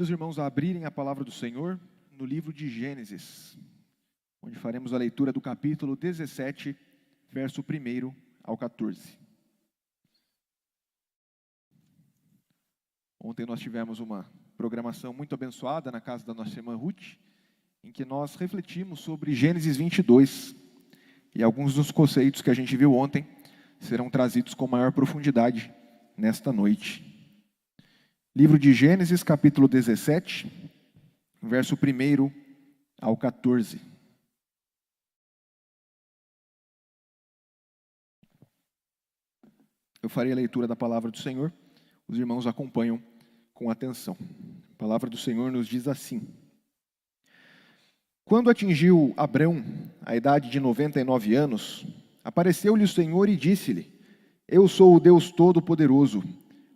Convido os irmãos a abrirem a palavra do Senhor no livro de Gênesis, onde faremos a leitura do capítulo 17, verso 1 ao 14. Ontem nós tivemos uma programação muito abençoada na casa da nossa irmã Ruth, em que nós refletimos sobre Gênesis 22, e alguns dos conceitos que a gente viu ontem serão trazidos com maior profundidade nesta noite. Livro de Gênesis, capítulo 17, verso 1 ao 14. Eu farei a leitura da palavra do Senhor, os irmãos acompanham com atenção. A palavra do Senhor nos diz assim: Quando atingiu Abrão a idade de 99 anos, apareceu-lhe o Senhor e disse-lhe: Eu sou o Deus Todo-Poderoso,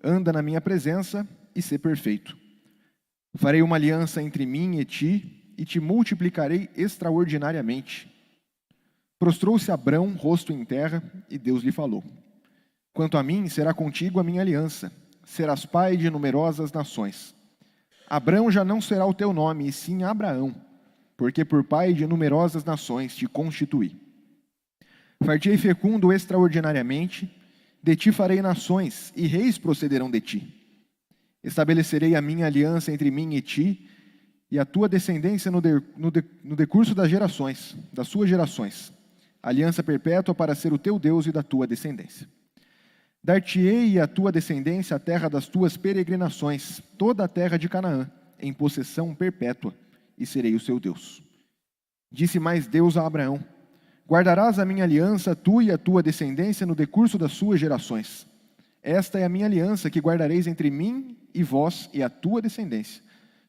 anda na minha presença e sê perfeito. Farei uma aliança entre mim e te multiplicarei extraordinariamente. Prostrou-se Abrão, rosto em terra, e Deus lhe falou: Quanto a mim, será contigo a minha aliança, serás pai de numerosas nações. Abrão já não será o teu nome, e sim Abraão, porque por pai de numerosas nações te constituí. Far-te-ei fecundo extraordinariamente, de ti farei nações, e reis procederão de ti. Estabelecerei a minha aliança entre mim e ti, e a tua descendência no decurso das suas gerações, aliança perpétua para ser o teu Deus e da tua descendência. Dar-te-ei à tua descendência a terra das tuas peregrinações, toda a terra de Canaã, em possessão perpétua, e serei o seu Deus. Disse mais Deus a Abraão: Guardarás a minha aliança, tu e a tua descendência, no decurso das suas gerações. Esta é a minha aliança que guardareis entre mim e vós e a tua descendência.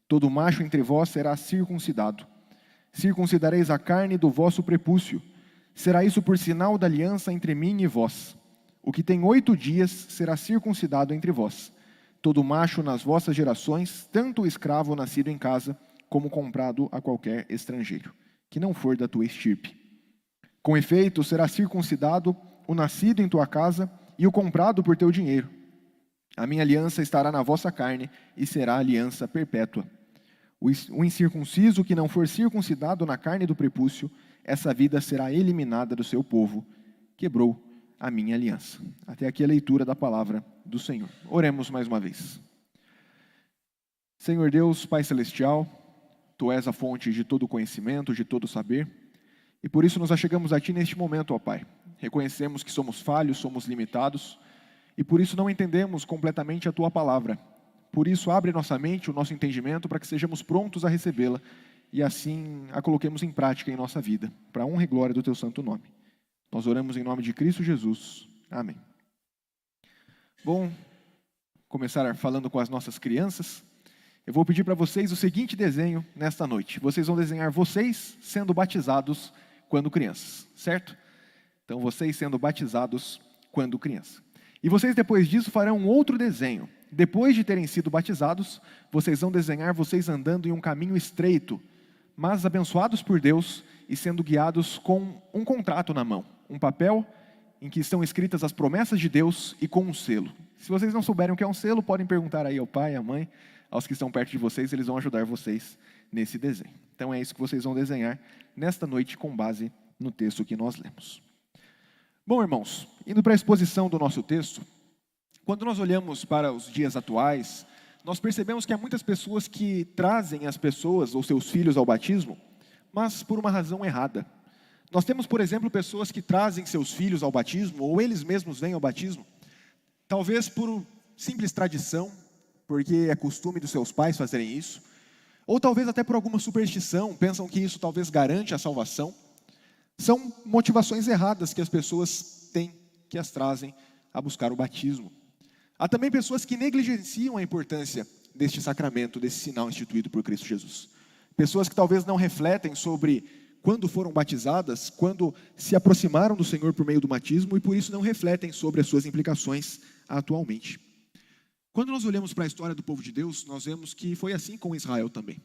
Todo macho entre vós será circuncidado. Circuncidareis a carne do vosso prepúcio. Será isso por sinal da aliança entre mim e vós. O que tem 8 dias será circuncidado entre vós. Todo macho nas vossas gerações, tanto o escravo nascido em casa, como comprado a qualquer estrangeiro, que não for da tua estirpe. Com efeito, será circuncidado o nascido em tua casa e o comprado por teu dinheiro. A minha aliança estará na vossa carne e será aliança perpétua. O incircunciso que não for circuncidado na carne do prepúcio, essa vida será eliminada do seu povo. Quebrou a minha aliança. Até aqui a leitura da palavra do Senhor. Oremos mais uma vez. Senhor Deus, Pai Celestial, Tu és a fonte de todo conhecimento, de todo saber, e por isso nos achegamos a Ti neste momento, ó Pai. Reconhecemos que somos falhos, somos limitados, e por isso não entendemos completamente a Tua palavra. Por isso, abre nossa mente, o nosso entendimento, para que sejamos prontos a recebê-la, e assim a coloquemos em prática em nossa vida, para a honra e glória do Teu santo nome. Nós oramos em nome de Cristo Jesus. Amém. Bom, começar falando com as nossas crianças. Eu vou pedir para vocês o seguinte desenho nesta noite. Vocês vão desenhar vocês sendo batizados quando crianças, certo? Então, vocês sendo batizados quando criança. E vocês, depois disso, farão um outro desenho. Depois de terem sido batizados, vocês vão desenhar vocês andando em um caminho estreito, mas abençoados por Deus e sendo guiados com um contrato na mão. Um papel em que estão escritas as promessas de Deus e com um selo. Se vocês não souberem o que é um selo, podem perguntar aí ao pai, à mãe, aos que estão perto de vocês, eles vão ajudar vocês nesse desenho. Então é isso que vocês vão desenhar nesta noite com base no texto que nós lemos. Bom, irmãos, indo para a exposição do nosso texto, quando nós olhamos para os dias atuais, nós percebemos que há muitas pessoas que trazem as pessoas ou seus filhos ao batismo, mas por uma razão errada. Nós temos, por exemplo, pessoas que trazem seus filhos ao batismo, ou eles mesmos vêm ao batismo, talvez por simples tradição, porque é costume dos seus pais fazerem isso, ou talvez até por alguma superstição, pensam que isso talvez garante a salvação. São motivações erradas que as pessoas têm, que as trazem a buscar o batismo. Há também pessoas que negligenciam a importância deste sacramento, desse sinal instituído por Cristo Jesus. Pessoas que talvez não refletem sobre quando foram batizadas, quando se aproximaram do Senhor por meio do batismo, e por isso não refletem sobre as suas implicações atualmente. Quando nós olhamos para a história do povo de Deus, nós vemos que foi assim com Israel também.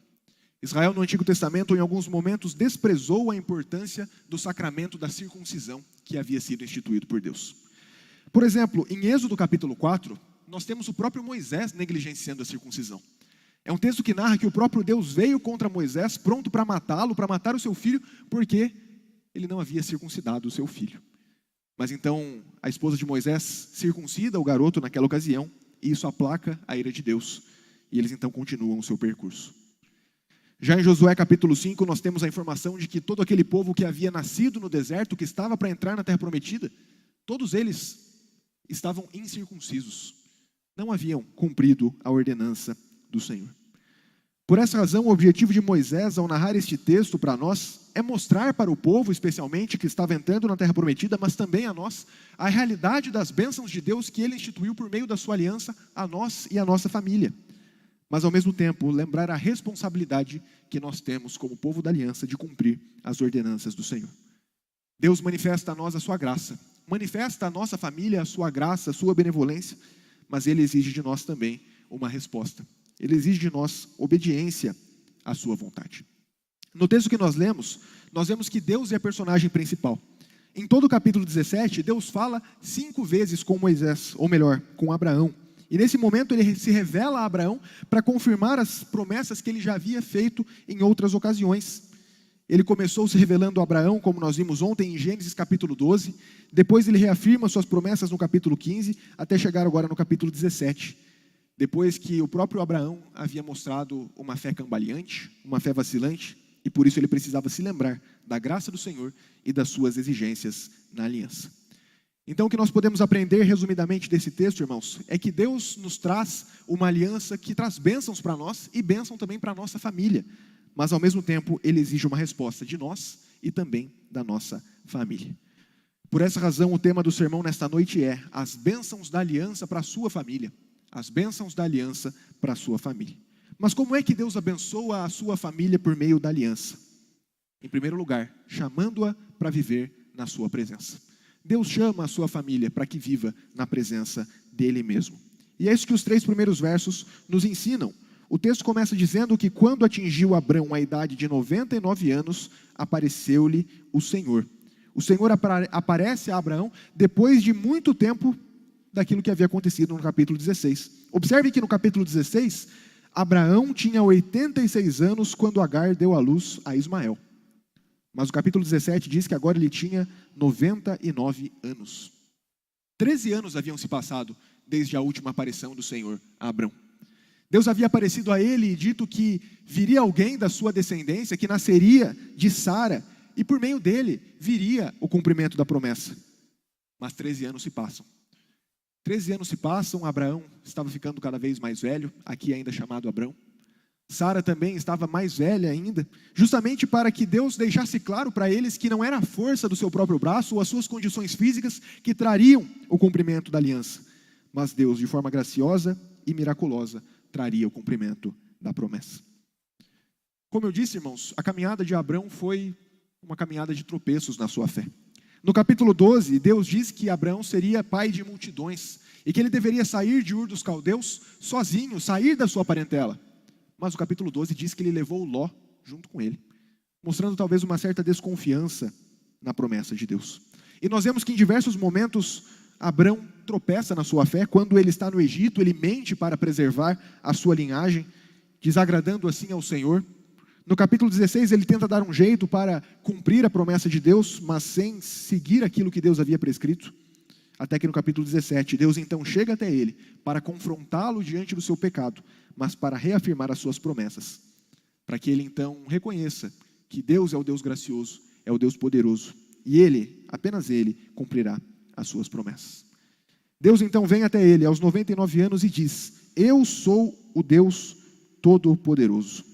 Israel, no Antigo Testamento, em alguns momentos, desprezou a importância do sacramento da circuncisão que havia sido instituído por Deus. Por exemplo, em Êxodo capítulo 4, nós temos o próprio Moisés negligenciando a circuncisão. É um texto que narra que o próprio Deus veio contra Moisés, pronto para matá-lo, para matar o seu filho, porque ele não havia circuncidado o seu filho. Mas então a esposa de Moisés circuncida o garoto naquela ocasião, e isso aplaca a ira de Deus. E eles então continuam o seu percurso. Já em Josué capítulo 5, nós temos a informação de que todo aquele povo que havia nascido no deserto, que estava para entrar na terra prometida, todos eles estavam incircuncisos. Não haviam cumprido a ordenança do Senhor. Por essa razão, o objetivo de Moisés, ao narrar este texto para nós, é mostrar para o povo, especialmente, que estava entrando na terra prometida, mas também a nós, a realidade das bênçãos de Deus que ele instituiu por meio da sua aliança a nós e a nossa família. Mas, ao mesmo tempo, lembrar a responsabilidade que nós temos como povo da aliança de cumprir as ordenanças do Senhor. Deus manifesta a nós a sua graça, manifesta a nossa família a sua graça, a sua benevolência, mas Ele exige de nós também uma resposta. Ele exige de nós obediência à sua vontade. No texto que nós lemos, nós vemos que Deus é a personagem principal. Em todo o capítulo 17, Deus fala 5 vezes com Moisés, ou melhor, com Abraão. E nesse momento ele se revela a Abraão para confirmar as promessas que ele já havia feito em outras ocasiões. Ele começou se revelando a Abraão, como nós vimos ontem em Gênesis capítulo 12. Depois ele reafirma suas promessas no capítulo 15, até chegar agora no capítulo 17. Depois que o próprio Abraão havia mostrado uma fé cambaleante, uma fé vacilante, e por isso ele precisava se lembrar da graça do Senhor e das suas exigências na aliança. Então, o que nós podemos aprender resumidamente desse texto, irmãos, é que Deus nos traz uma aliança que traz bênçãos para nós e bênção também para a nossa família. Mas, ao mesmo tempo, Ele exige uma resposta de nós e também da nossa família. Por essa razão, o tema do sermão nesta noite é as bênçãos da aliança para a sua família. As bênçãos da aliança para a sua família. Mas como é que Deus abençoa a sua família por meio da aliança? Em primeiro lugar, chamando-a para viver na sua presença. Deus chama a sua família para que viva na presença dEle mesmo. E é isso que os 3 primeiros versos nos ensinam. O texto começa dizendo que quando atingiu Abrão a idade de 99 anos, apareceu-lhe o Senhor. O Senhor aparece a Abraão depois de muito tempo daquilo que havia acontecido no capítulo 16. Observe que no capítulo 16, Abraão tinha 86 anos quando Agar deu à luz a Ismael. Mas o capítulo 17 diz que agora ele tinha 99 anos. 13 anos haviam se passado desde a última aparição do Senhor a Abrão. Deus havia aparecido a ele e dito que viria alguém da sua descendência, que nasceria de Sara, e por meio dele viria o cumprimento da promessa. Mas 13 anos se passam. 13 anos se passam, Abraão estava ficando cada vez mais velho, aqui ainda chamado Abrão. Sara também estava mais velha ainda, justamente para que Deus deixasse claro para eles que não era a força do seu próprio braço ou as suas condições físicas que trariam o cumprimento da aliança, mas Deus, de forma graciosa e miraculosa, traria o cumprimento da promessa. Como eu disse, irmãos, a caminhada de Abrão foi uma caminhada de tropeços na sua fé. No capítulo 12, Deus diz que Abrão seria pai de multidões e que ele deveria sair de Ur dos Caldeus sozinho, sair da sua parentela. Mas o capítulo 12 diz que ele levou Ló junto com ele, mostrando talvez uma certa desconfiança na promessa de Deus. E nós vemos que em diversos momentos Abrão tropeça na sua fé. Quando ele está no Egito, ele mente para preservar a sua linhagem, desagradando assim ao Senhor. No capítulo 16 ele tenta dar um jeito para cumprir a promessa de Deus, mas sem seguir aquilo que Deus havia prescrito. Até que no capítulo 17, Deus então chega até ele para confrontá-lo diante do seu pecado, mas para reafirmar as suas promessas, para que ele então reconheça que Deus é o Deus gracioso, é o Deus poderoso, e Ele, apenas Ele, cumprirá as suas promessas. Deus então vem até ele aos 99 anos e diz: eu sou o Deus Todo-Poderoso.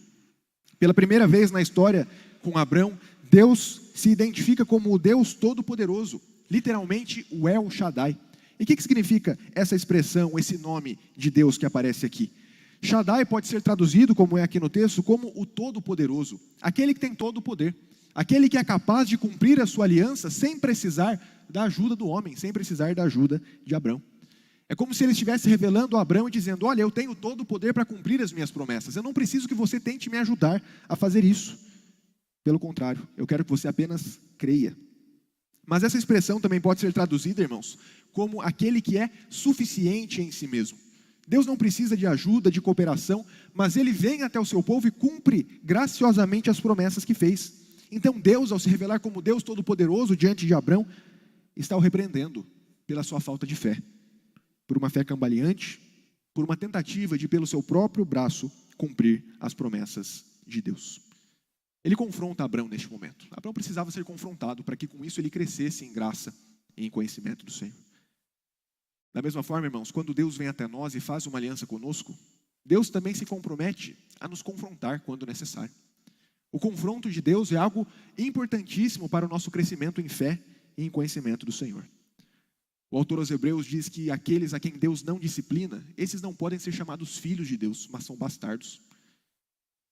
Pela primeira vez na história com Abrão, Deus se identifica como o Deus Todo-Poderoso, literalmente o El Shaddai. E o que significa essa expressão, esse nome de Deus que aparece aqui? Shaddai pode ser traduzido, como é aqui no texto, como o Todo-Poderoso, aquele que tem todo o poder, aquele que é capaz de cumprir a sua aliança sem precisar da ajuda do homem, sem precisar da ajuda de Abrão. É como se ele estivesse revelando a Abrão e dizendo: olha, eu tenho todo o poder para cumprir as minhas promessas, eu não preciso que você tente me ajudar a fazer isso. Pelo contrário, eu quero que você apenas creia. Mas essa expressão também pode ser traduzida, irmãos, como aquele que é suficiente em si mesmo. Deus não precisa de ajuda, de cooperação, mas Ele vem até o seu povo e cumpre graciosamente as promessas que fez. Então Deus, ao se revelar como Deus Todo-Poderoso diante de Abrão, está o repreendendo pela sua falta de fé, por uma fé cambaleante, por uma tentativa de, pelo seu próprio braço, cumprir as promessas de Deus. Ele confronta Abrão neste momento. Abrão precisava ser confrontado para que com isso ele crescesse em graça e em conhecimento do Senhor. Da mesma forma, irmãos, quando Deus vem até nós e faz uma aliança conosco, Deus também se compromete a nos confrontar quando necessário. O confronto de Deus é algo importantíssimo para o nosso crescimento em fé e em conhecimento do Senhor. O autor aos Hebreus diz que aqueles a quem Deus não disciplina, esses não podem ser chamados filhos de Deus, mas são bastardos.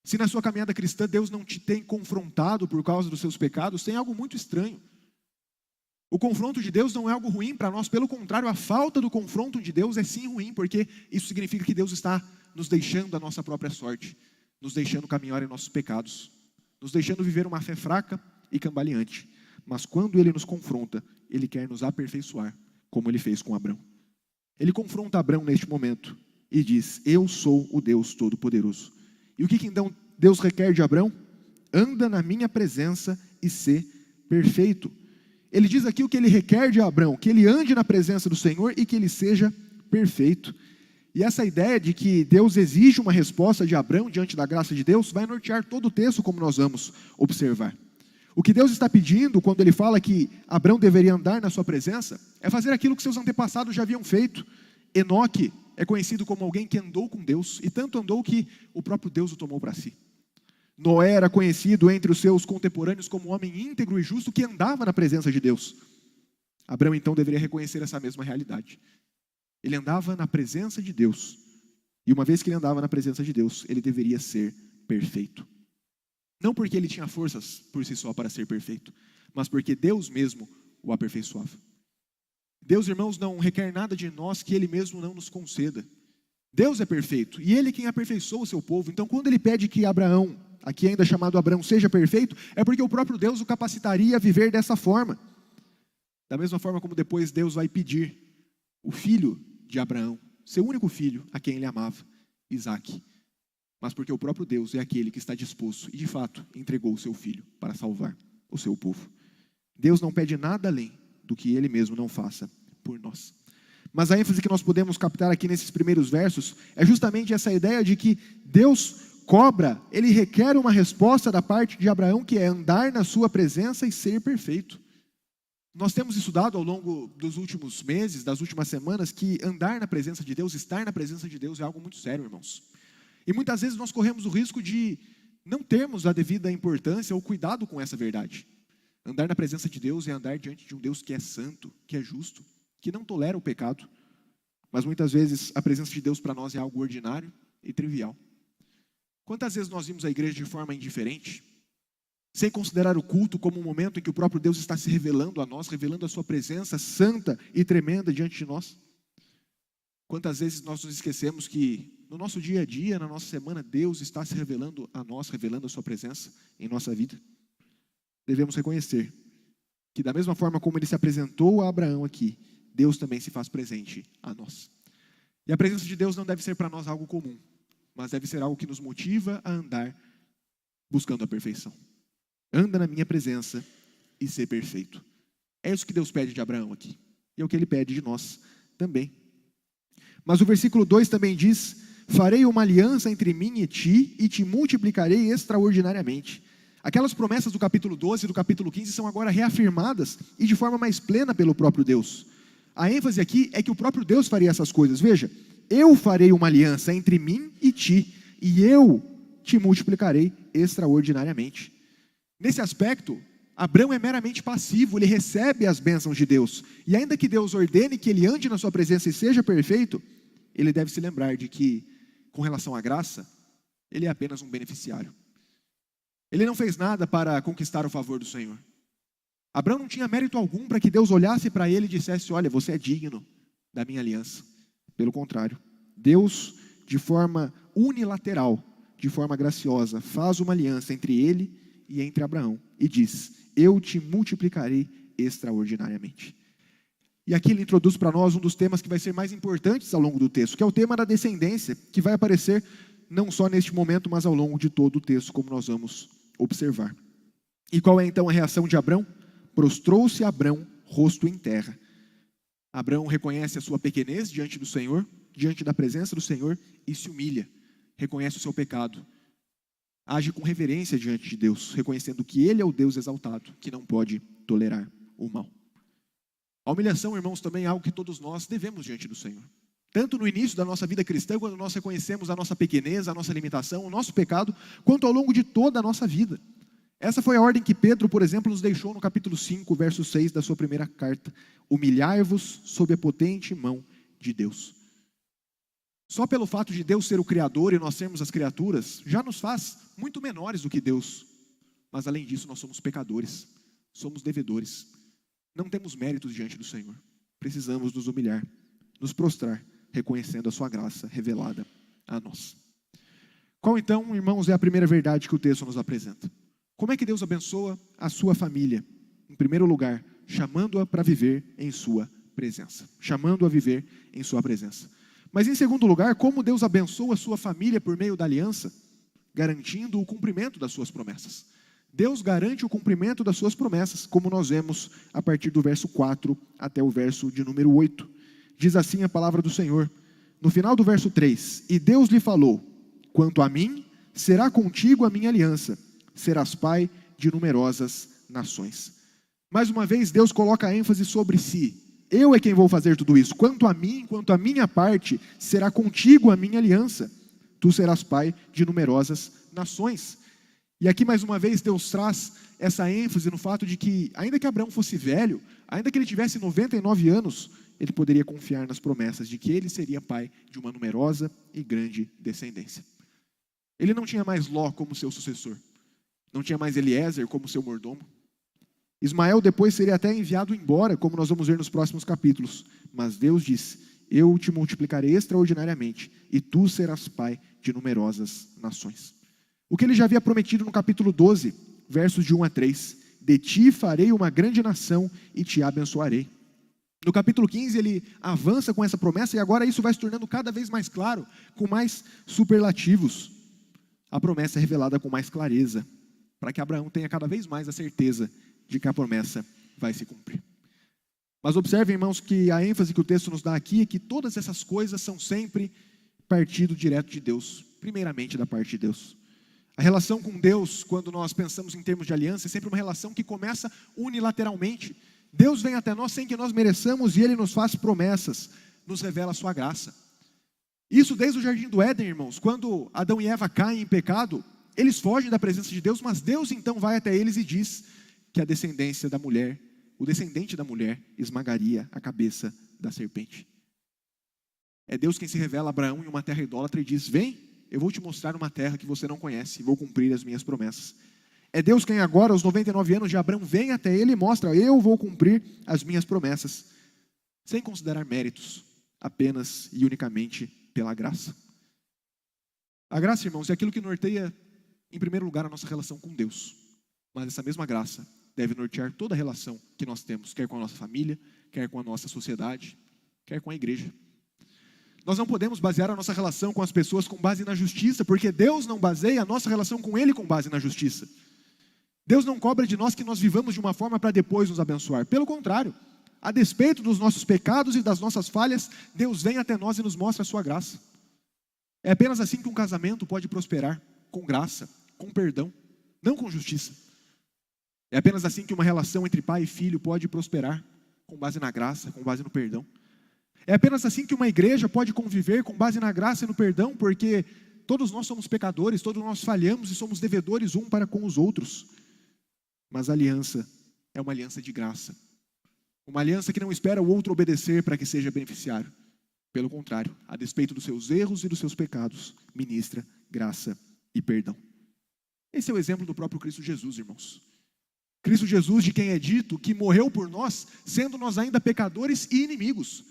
Se na sua caminhada cristã Deus não te tem confrontado por causa dos seus pecados, tem algo muito estranho. O confronto de Deus não é algo ruim para nós, pelo contrário, a falta do confronto de Deus é sim ruim, porque isso significa que Deus está nos deixando a nossa própria sorte, nos deixando caminhar em nossos pecados, nos deixando viver uma fé fraca e cambaleante. Mas quando Ele nos confronta, Ele quer nos aperfeiçoar, como Ele fez com Abrão. Ele confronta Abrão neste momento e diz: eu sou o Deus Todo-Poderoso. E o que então Deus requer de Abrão? Anda na minha presença e sê perfeito. Ele diz aqui o que ele requer de Abrão, que ele ande na presença do Senhor e que ele seja perfeito. E essa ideia de que Deus exige uma resposta de Abrão diante da graça de Deus vai nortear todo o texto, como nós vamos observar. O que Deus está pedindo quando Ele fala que Abrão deveria andar na sua presença é fazer aquilo que seus antepassados já haviam feito. Enoque é conhecido como alguém que andou com Deus, e tanto andou que o próprio Deus o tomou para si. Noé era conhecido entre os seus contemporâneos como um homem íntegro e justo que andava na presença de Deus. Abrão então deveria reconhecer essa mesma realidade. Ele andava na presença de Deus, e uma vez que ele andava na presença de Deus, ele deveria ser perfeito. Não porque ele tinha forças por si só para ser perfeito, mas porque Deus mesmo o aperfeiçoava. Deus, irmãos, não requer nada de nós que Ele mesmo não nos conceda. Deus é perfeito, e Ele é quem aperfeiçoa o seu povo. Então, quando Ele pede que Abraão, aqui ainda chamado Abrão, seja perfeito, é porque o próprio Deus o capacitaria a viver dessa forma. Da mesma forma como depois Deus vai pedir o filho de Abraão, seu único filho, a quem ele amava, Isaque. Mas porque o próprio Deus é aquele que está disposto e, de fato, entregou o seu filho para salvar o seu povo. Deus não pede nada além do que Ele mesmo não faça por nós. Mas a ênfase que nós podemos captar aqui nesses primeiros versos é justamente essa ideia de que Deus cobra, Ele requer uma resposta da parte de Abraão, que é andar na sua presença e ser perfeito. Nós temos estudado ao longo dos últimos meses, das últimas semanas, que andar na presença de Deus, estar na presença de Deus é algo muito sério, irmãos. E muitas vezes nós corremos o risco de não termos a devida importância ou cuidado com essa verdade. Andar na presença de Deus é andar diante de um Deus que é santo, que é justo, que não tolera o pecado. Mas muitas vezes a presença de Deus para nós é algo ordinário e trivial. Quantas vezes nós vimos a igreja de forma indiferente, sem considerar o culto como um momento em que o próprio Deus está se revelando a nós, revelando a sua presença santa e tremenda diante de nós? Quantas vezes nós nos esquecemos que no nosso dia a dia, na nossa semana, Deus está se revelando a nós, revelando a sua presença em nossa vida? Devemos reconhecer que da mesma forma como Ele se apresentou a Abraão aqui, Deus também se faz presente a nós. E a presença de Deus não deve ser para nós algo comum, mas deve ser algo que nos motiva a andar buscando a perfeição. Anda na minha presença e ser perfeito. É isso que Deus pede de Abraão aqui. E é o que Ele pede de nós também. Mas o versículo 2 também diz: farei uma aliança entre mim e ti, e te multiplicarei extraordinariamente. Aquelas promessas do capítulo 12 e do capítulo 15 são agora reafirmadas e de forma mais plena pelo próprio Deus. A ênfase aqui é que o próprio Deus faria essas coisas. Veja, eu farei uma aliança entre mim e ti, e eu te multiplicarei extraordinariamente. Nesse aspecto, Abrão é meramente passivo, ele recebe as bênçãos de Deus. E ainda que Deus ordene que ele ande na sua presença e seja perfeito, ele deve se lembrar de que, com relação à graça, ele é apenas um beneficiário. Ele não fez nada para conquistar o favor do Senhor. Abrão não tinha mérito algum para que Deus olhasse para ele e dissesse: olha, você é digno da minha aliança. Pelo contrário, Deus, de forma unilateral, de forma graciosa, faz uma aliança entre ele e entre Abraão e diz: eu te multiplicarei extraordinariamente. E aqui ele introduz para nós um dos temas que vai ser mais importantes ao longo do texto, que é o tema da descendência, que vai aparecer não só neste momento, mas ao longo de todo o texto, como nós vamos observar. E qual é então a reação de Abrão? Prostrou-se Abrão, rosto em terra. Abrão reconhece a sua pequenez diante do Senhor, diante da presença do Senhor, e se humilha, reconhece o seu pecado. Age com reverência diante de Deus, reconhecendo que Ele é o Deus exaltado, que não pode tolerar o mal. A humilhação, irmãos, também é algo que todos nós devemos diante do Senhor. Tanto no início da nossa vida cristã, quando nós reconhecemos a nossa pequenez, a nossa limitação, o nosso pecado, quanto ao longo de toda a nossa vida. Essa foi a ordem que Pedro, por exemplo, nos deixou no capítulo 5, verso 6 da sua primeira carta. Humilhai-vos sob a potente mão de Deus. Só pelo fato de Deus ser o Criador e nós sermos as criaturas, já nos faz muito menores do que Deus. Mas além disso, nós somos pecadores, somos devedores. Não temos méritos diante do Senhor. Precisamos nos humilhar, nos prostrar, reconhecendo a sua graça revelada a nós. Qual então, irmãos, é a primeira verdade que o texto nos apresenta? Como é que Deus abençoa a sua família? Em primeiro lugar, chamando-a para viver em sua presença. Chamando-a a viver em sua presença. Mas em segundo lugar, como Deus abençoa a sua família por meio da aliança? Garantindo o cumprimento das suas promessas. Deus garante o cumprimento das suas promessas, como nós vemos a partir do verso 4 até o verso de número 8. Diz assim a palavra do Senhor. No final do verso 3, e Deus lhe falou, quanto a mim, será contigo a minha aliança, serás pai de numerosas nações. Mais uma vez, Deus coloca ênfase sobre si. Eu é quem vou fazer tudo isso. Quanto a mim, quanto a minha parte, será contigo a minha aliança. Tu serás pai de numerosas nações. E aqui, mais uma vez, Deus traz essa ênfase no fato de que, ainda que Abraão fosse velho, ainda que ele tivesse 99 anos, ele poderia confiar nas promessas de que ele seria pai de uma numerosa e grande descendência. Ele não tinha mais Ló como seu sucessor. Não tinha mais Eliezer como seu mordomo. Ismael depois seria até enviado embora, como nós vamos ver nos próximos capítulos. Mas Deus disse, eu te multiplicarei extraordinariamente, e tu serás pai de numerosas nações. O que ele já havia prometido no capítulo 12, versos de 1 a 3. De ti farei uma grande nação e te abençoarei. No capítulo 15 ele avança com essa promessa e agora isso vai se tornando cada vez mais claro, com mais superlativos. A promessa é revelada com mais clareza, para que Abraão tenha cada vez mais a certeza de que a promessa vai se cumprir. Mas observem, irmãos, que a ênfase que o texto nos dá aqui é que todas essas coisas são sempre partido direto de Deus, primeiramente da parte de Deus. A relação com Deus, quando nós pensamos em termos de aliança, é sempre uma relação que começa unilateralmente. Deus vem até nós sem que nós mereçamos e Ele nos faz promessas, nos revela a sua graça. Isso desde o Jardim do Éden, irmãos, quando Adão e Eva caem em pecado, eles fogem da presença de Deus, mas Deus então vai até eles e diz que a descendência da mulher, o descendente da mulher, esmagaria a cabeça da serpente. É Deus quem se revela a Abraão em uma terra idólatra e diz, vem, eu vou te mostrar uma terra que você não conhece, e vou cumprir as minhas promessas. É Deus quem agora, aos 99 anos de Abraão, vem até ele e mostra, eu vou cumprir as minhas promessas, sem considerar méritos, apenas e unicamente pela graça. A graça, irmãos, é aquilo que norteia, em primeiro lugar, a nossa relação com Deus. Mas essa mesma graça deve nortear toda a relação que nós temos, quer com a nossa família, quer com a nossa sociedade, quer com a igreja. Nós não podemos basear a nossa relação com as pessoas com base na justiça, porque Deus não baseia a nossa relação com Ele com base na justiça. Deus não cobra de nós que nós vivamos de uma forma para depois nos abençoar. Pelo contrário, a despeito dos nossos pecados e das nossas falhas, Deus vem até nós e nos mostra a sua graça. É apenas assim que um casamento pode prosperar, com graça, com perdão, não com justiça. É apenas assim que uma relação entre pai e filho pode prosperar, com base na graça, com base no perdão. É apenas assim que uma igreja pode conviver com base na graça e no perdão, porque todos nós somos pecadores, todos nós falhamos e somos devedores um para com os outros. Mas a aliança é uma aliança de graça. Uma aliança que não espera o outro obedecer para que seja beneficiário. Pelo contrário, a despeito dos seus erros e dos seus pecados, ministra graça e perdão. Esse é o exemplo do próprio Cristo Jesus, irmãos. Cristo Jesus, de quem é dito que morreu por nós, sendo nós ainda pecadores e inimigos.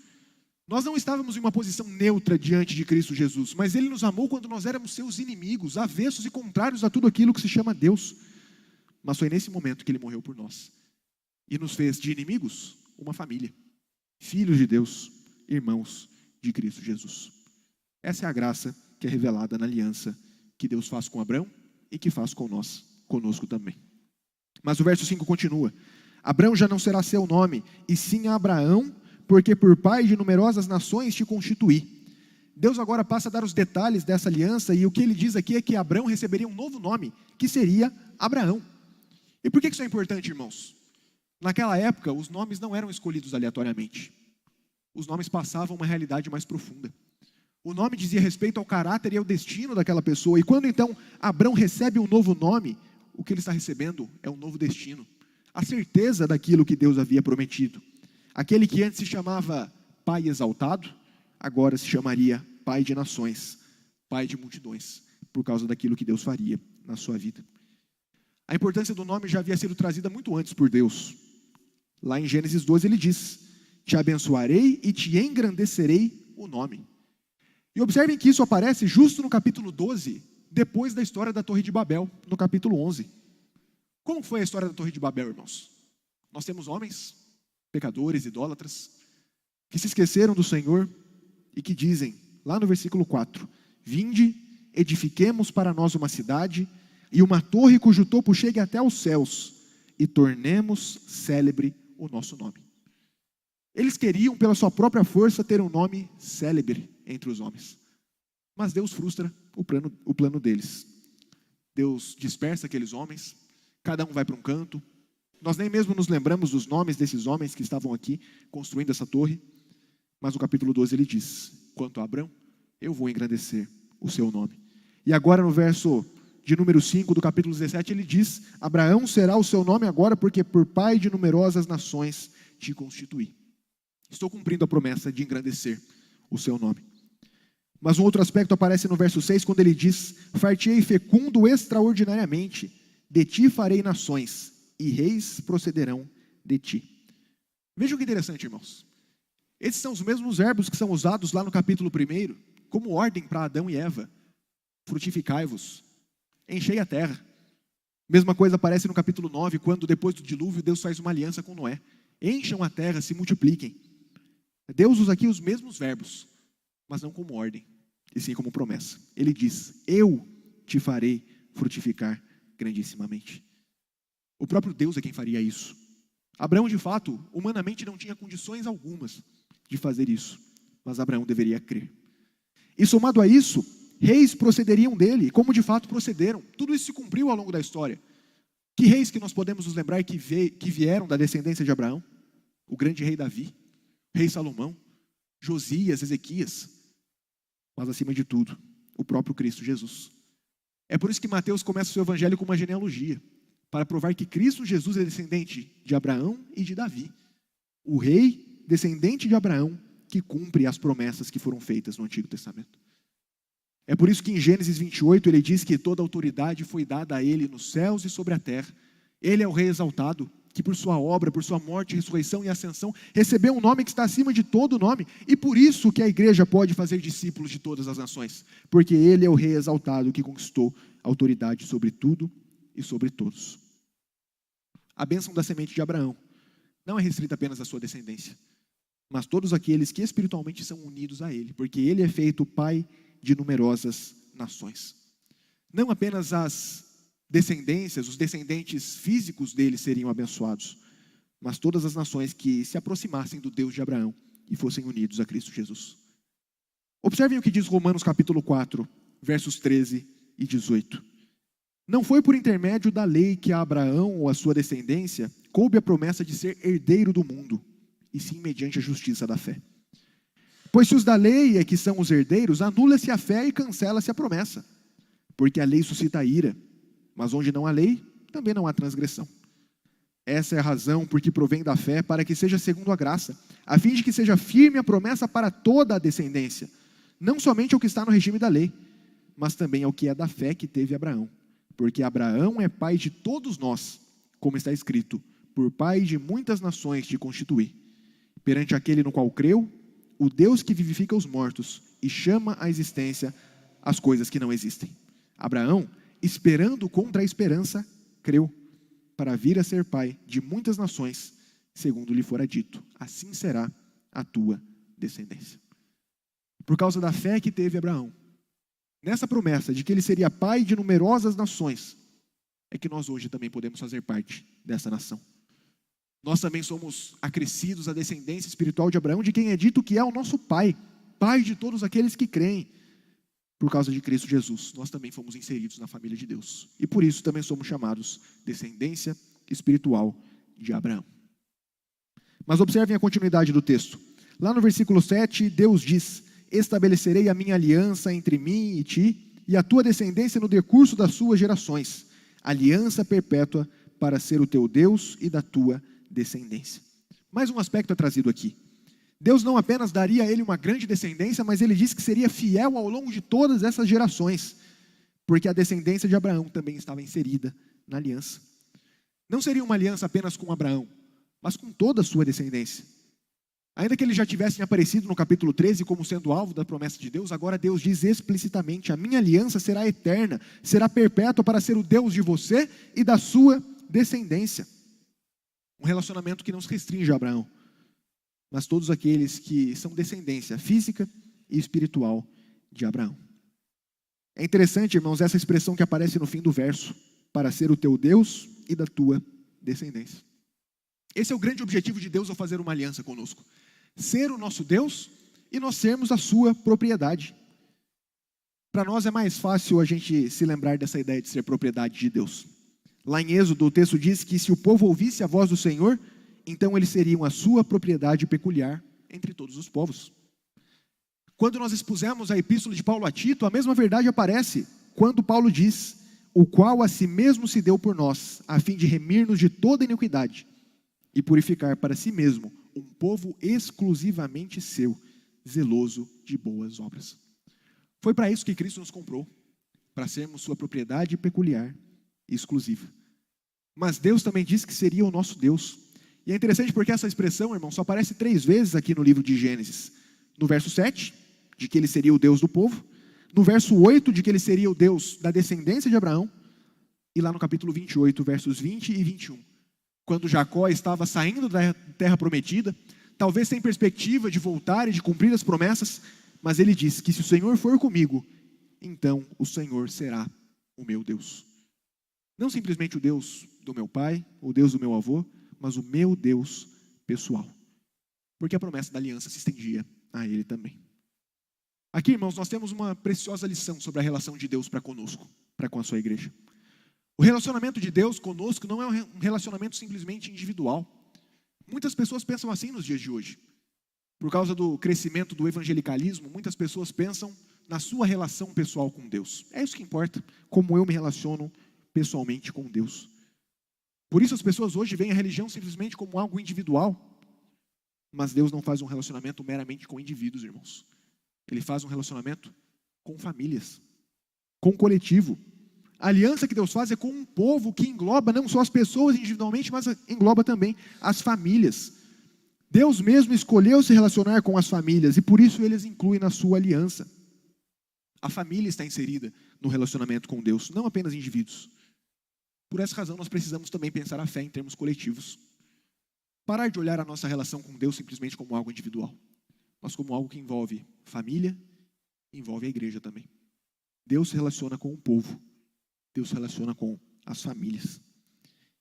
Nós não estávamos em uma posição neutra diante de Cristo Jesus, mas Ele nos amou quando nós éramos seus inimigos, avessos e contrários a tudo aquilo que se chama Deus. Mas foi nesse momento que Ele morreu por nós. E nos fez de inimigos uma família. filhos de Deus, irmãos de Cristo Jesus. Essa é a graça que é revelada na aliança que Deus faz com Abraão e que faz conosco também. Mas o verso 5 continua: Abraão já não será seu nome, e sim Abraão, porque por pai de numerosas nações te constituí. Deus agora passa a dar os detalhes dessa aliança, e o que ele diz aqui é que Abraão receberia um novo nome, que seria Abraão. E por que isso é importante, irmãos? Naquela época, os nomes não eram escolhidos aleatoriamente. Os nomes passavam uma realidade mais profunda. O nome dizia respeito ao caráter e ao destino daquela pessoa. E quando então Abraão recebe um novo nome, o que ele está recebendo é um novo destino. A certeza daquilo que Deus havia prometido. Aquele que antes se chamava Pai exaltado, agora se chamaria Pai de nações, Pai de multidões, por causa daquilo que Deus faria na sua vida. A importância do nome já havia sido trazida muito antes por Deus. Lá em Gênesis 12 ele diz: te abençoarei e te engrandecerei o nome. E observem que isso aparece justo no capítulo 12, depois da história da Torre de Babel, no capítulo 11. Como foi a história da Torre de Babel, irmãos? Nós temos homens, pecadores, idólatras, que se esqueceram do Senhor e que dizem, lá no versículo 4, vinde, edifiquemos para nós uma cidade e uma torre cujo topo chegue até aos céus e tornemos célebre o nosso nome. Eles queriam, pela sua própria força, ter um nome célebre entre os homens. Mas Deus frustra o plano deles. Deus dispersa aqueles homens, cada um vai para um canto. Nós nem mesmo nos lembramos dos nomes desses homens que estavam aqui construindo essa torre. Mas no capítulo 12 ele diz: quanto a Abraão, eu vou engrandecer o seu nome. E agora no verso de número 5 do capítulo 17 ele diz: Abraão será o seu nome agora, porque por pai de numerosas nações te constituí. Estou cumprindo a promessa de engrandecer o seu nome. Mas um outro aspecto aparece no verso 6, quando ele diz: far-te-ei fecundo extraordinariamente, de ti farei nações, e reis procederão de ti. Vejam que interessante, irmãos. Esses são os mesmos verbos que são usados lá no capítulo 1, como ordem para Adão e Eva. Frutificai-vos, enchei a terra. Mesma coisa aparece no capítulo 9, quando depois do dilúvio Deus faz uma aliança com Noé. Encham a terra, se multipliquem. Deus usa aqui os mesmos verbos, mas não como ordem, e sim como promessa. Ele diz: eu te farei frutificar grandissimamente. O próprio Deus é quem faria isso. Abraão, de fato, humanamente não tinha condições algumas de fazer isso, mas Abraão deveria crer. E somado a isso, reis procederiam dele, como de fato procederam. Tudo isso se cumpriu ao longo da história. Que reis que nós podemos nos lembrar que vieram da descendência de Abraão? O grande rei Davi, rei Salomão, Josias, Ezequias, mas acima de tudo, o próprio Cristo Jesus. É por isso que Mateus começa o seu evangelho com uma genealogia, para provar que Cristo Jesus é descendente de Abraão e de Davi. O rei descendente de Abraão que cumpre as promessas que foram feitas no Antigo Testamento. É por isso que em Gênesis 28 ele diz que toda autoridade foi dada a ele nos céus e sobre a terra. Ele é o rei exaltado, que por sua obra, por sua morte, ressurreição e ascensão, recebeu um nome que está acima de todo nome, e por isso que a igreja pode fazer discípulos de todas as nações, porque ele é o rei exaltado que conquistou autoridade sobre tudo e sobre todos. A bênção da semente de Abraão não é restrita apenas à sua descendência, mas todos aqueles que espiritualmente são unidos a ele, porque ele é feito pai de numerosas nações. Não apenas as descendências, os descendentes físicos dele seriam abençoados, mas todas as nações que se aproximassem do Deus de Abraão e fossem unidos a Cristo Jesus. Observem o que diz Romanos capítulo 4, versos 13 e 18. Não foi por intermédio da lei que a Abraão ou a sua descendência coube a promessa de ser herdeiro do mundo, e sim mediante a justiça da fé. Pois se os da lei é que são os herdeiros, anula-se a fé e cancela-se a promessa, porque a lei suscita ira, mas onde não há lei, também não há transgressão. Essa é a razão por que provém da fé, para que seja segundo a graça, a fim de que seja firme a promessa para toda a descendência, não somente ao que está no regime da lei, mas também ao que é da fé que teve Abraão. Porque Abraão é pai de todos nós, como está escrito, por pai de muitas nações te constituí. Perante aquele no qual creu, o Deus que vivifica os mortos e chama à existência as coisas que não existem. Abraão, esperando contra a esperança, creu, para vir a ser pai de muitas nações, segundo lhe fora dito. Assim será a tua descendência. Por causa da fé que teve Abraão, nessa promessa de que ele seria pai de numerosas nações, é que nós hoje também podemos fazer parte dessa nação. Nós também somos acrescidos à descendência espiritual de Abraão, de quem é dito que é o nosso pai, pai de todos aqueles que creem. Por causa de Cristo Jesus, nós também fomos inseridos na família de Deus. E por isso também somos chamados descendência espiritual de Abraão. Mas observem a continuidade do texto. Lá no versículo 7, Deus diz: estabelecerei a minha aliança entre mim e ti, e a tua descendência no decurso das suas gerações, aliança perpétua para ser o teu Deus e da tua descendência. Mais um aspecto é trazido aqui. Deus não apenas daria a ele uma grande descendência, mas ele disse que seria fiel ao longo de todas essas gerações, porque a descendência de Abraão também estava inserida na aliança. Não seria uma aliança apenas com Abraão, mas com toda a sua descendência. Ainda que eles já tivessem aparecido no capítulo 13 como sendo alvo da promessa de Deus, agora Deus diz explicitamente: a minha aliança será eterna, será perpétua para ser o Deus de você e da sua descendência. Um relacionamento que não se restringe a Abraão, mas todos aqueles que são descendência física e espiritual de Abraão. É interessante, irmãos, essa expressão que aparece no fim do verso: para ser o teu Deus e da tua descendência. Esse é o grande objetivo de Deus ao fazer uma aliança conosco: ser o nosso Deus e nós sermos a sua propriedade. Para nós é mais fácil a gente se lembrar dessa ideia de ser propriedade de Deus. Lá em Êxodo, o texto diz que se o povo ouvisse a voz do Senhor, então eles seriam a sua propriedade peculiar entre todos os povos. Quando nós expusemos a epístola de Paulo a Tito, a mesma verdade aparece quando Paulo diz: o qual a si mesmo se deu por nós, a fim de remir-nos de toda iniquidade e purificar para si mesmo um povo exclusivamente seu, zeloso de boas obras. Foi para isso que Cristo nos comprou, para sermos sua propriedade peculiar e exclusiva. Mas Deus também disse que seria o nosso Deus. E é interessante porque essa expressão, irmão, só aparece 3 vezes aqui no livro de Gênesis. No verso 7, de que ele seria o Deus do povo. No verso 8, de que ele seria o Deus da descendência de Abraão. E lá no capítulo 28, versos 20 e 21. Quando Jacó estava saindo da terra prometida, talvez sem perspectiva de voltar e de cumprir as promessas, mas ele disse que se o Senhor for comigo, então o Senhor será o meu Deus. Não simplesmente o Deus do meu pai, o Deus do meu avô, mas o meu Deus pessoal. Porque a promessa da aliança se estendia a ele também. Aqui, irmãos, nós temos uma preciosa lição sobre a relação de Deus para conosco, para com a sua igreja. O relacionamento de Deus conosco não é um relacionamento simplesmente individual. Muitas pessoas pensam assim nos dias de hoje. Por causa do crescimento do evangelicalismo, muitas pessoas pensam na sua relação pessoal com Deus. É isso que importa, como eu me relaciono pessoalmente com Deus. Por isso as pessoas hoje veem a religião simplesmente como algo individual. Mas Deus não faz um relacionamento meramente com indivíduos, irmãos. Ele faz um relacionamento com famílias, com o coletivo. A aliança que Deus faz é com um povo que engloba não só as pessoas individualmente, mas engloba também as famílias. Deus mesmo escolheu se relacionar com as famílias e por isso Ele as inclui na sua aliança. A família está inserida no relacionamento com Deus, não apenas indivíduos. Por essa razão, nós precisamos também pensar a fé em termos coletivos. Parar de olhar a nossa relação com Deus simplesmente como algo individual, mas como algo que envolve família, envolve a igreja também. Deus se relaciona com o povo, Deus se relaciona com as famílias.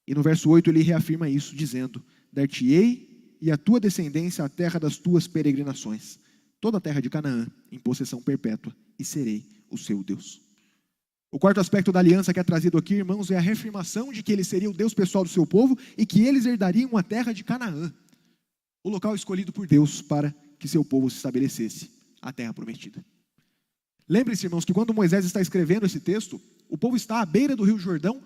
E no verso 8 ele reafirma isso, dizendo: dar-te-ei e a tua descendência a terra das tuas peregrinações, toda a terra de Canaã, em possessão perpétua, e serei o seu Deus. O quarto aspecto da aliança que é trazido aqui, irmãos, é a reafirmação de que ele seria o Deus pessoal do seu povo e que eles herdariam a terra de Canaã, o local escolhido por Deus para que seu povo se estabelecesse, a terra prometida. Lembre-se, irmãos, que quando Moisés está escrevendo esse texto, o povo está à beira do rio Jordão,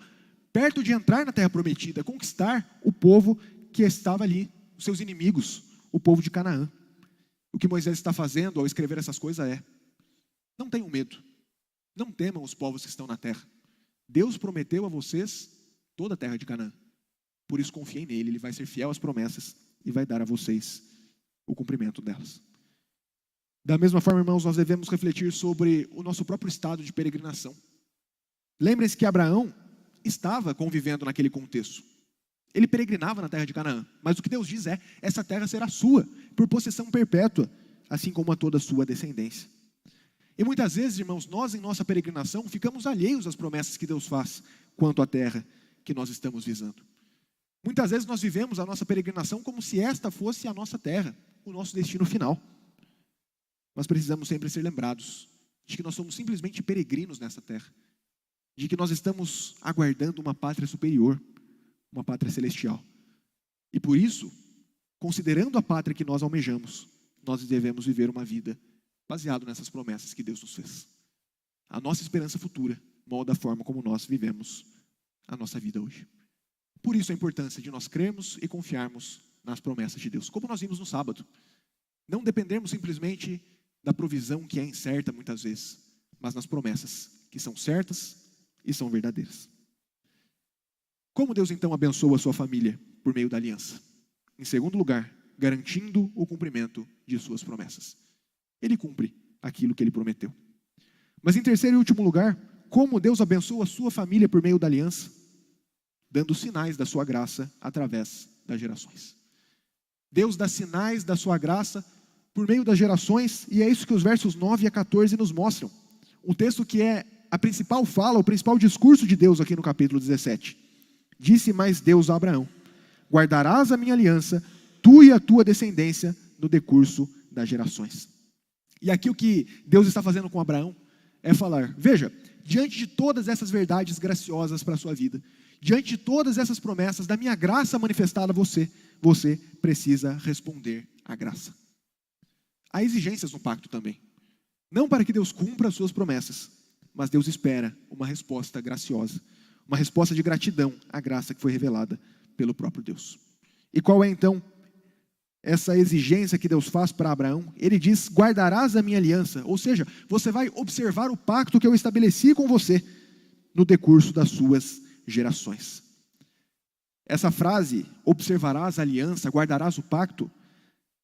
perto de entrar na terra prometida, conquistar o povo que estava ali, os seus inimigos, o povo de Canaã. O que Moisés está fazendo ao escrever essas coisas é: não tenham medo. Não temam os povos que estão na terra. Deus prometeu a vocês toda a terra de Canaã. Por isso confiem nele, ele vai ser fiel às promessas e vai dar a vocês o cumprimento delas. Da mesma forma, irmãos, nós devemos refletir sobre o nosso próprio estado de peregrinação. Lembrem-se que Abraão estava convivendo naquele contexto. Ele peregrinava na terra de Canaã. Mas o que Deus diz é, essa terra será sua, por possessão perpétua, assim como a toda a sua descendência. E muitas vezes, irmãos, nós em nossa peregrinação ficamos alheios às promessas que Deus faz quanto à terra que nós estamos visando. Muitas vezes nós vivemos a nossa peregrinação como se esta fosse a nossa terra, o nosso destino final. Mas precisamos sempre ser lembrados de que nós somos simplesmente peregrinos nessa terra, de que nós estamos aguardando uma pátria superior, uma pátria celestial. E por isso, considerando a pátria que nós almejamos, nós devemos viver uma vida baseada nessas promessas que Deus nos fez. A nossa esperança futura molda a forma como nós vivemos a nossa vida hoje. Por isso a importância de nós crermos e confiarmos nas promessas de Deus. Como nós vimos no sábado, não dependermos simplesmente da provisão que é incerta muitas vezes, mas nas promessas que são certas e são verdadeiras. Como Deus então abençoa a sua família por meio da aliança? Em segundo lugar, garantindo o cumprimento de suas promessas. Ele cumpre aquilo que ele prometeu. Mas em terceiro e último lugar, como Deus abençoa a sua família por meio da aliança? Dando sinais da sua graça através das gerações. Deus dá sinais da sua graça por meio das gerações, e é isso que os versos 9 a 14 nos mostram. Um texto que é a principal fala, o principal discurso de Deus aqui no capítulo 17. Disse mais Deus a Abraão: guardarás a minha aliança, tu e a tua descendência, no decurso das gerações. E aqui o que Deus está fazendo com Abraão é falar: veja, diante de todas essas verdades graciosas para a sua vida, diante de todas essas promessas da minha graça manifestada a você, você precisa responder à graça. Há exigências no pacto também. Não para que Deus cumpra as suas promessas, mas Deus espera uma resposta graciosa, uma resposta de gratidão à graça que foi revelada pelo próprio Deus. E qual é então essa exigência que Deus faz para Abraão? Ele diz: guardarás a minha aliança, ou seja, você vai observar o pacto que eu estabeleci com você no decurso das suas gerações. Essa frase, observarás a aliança, guardarás o pacto,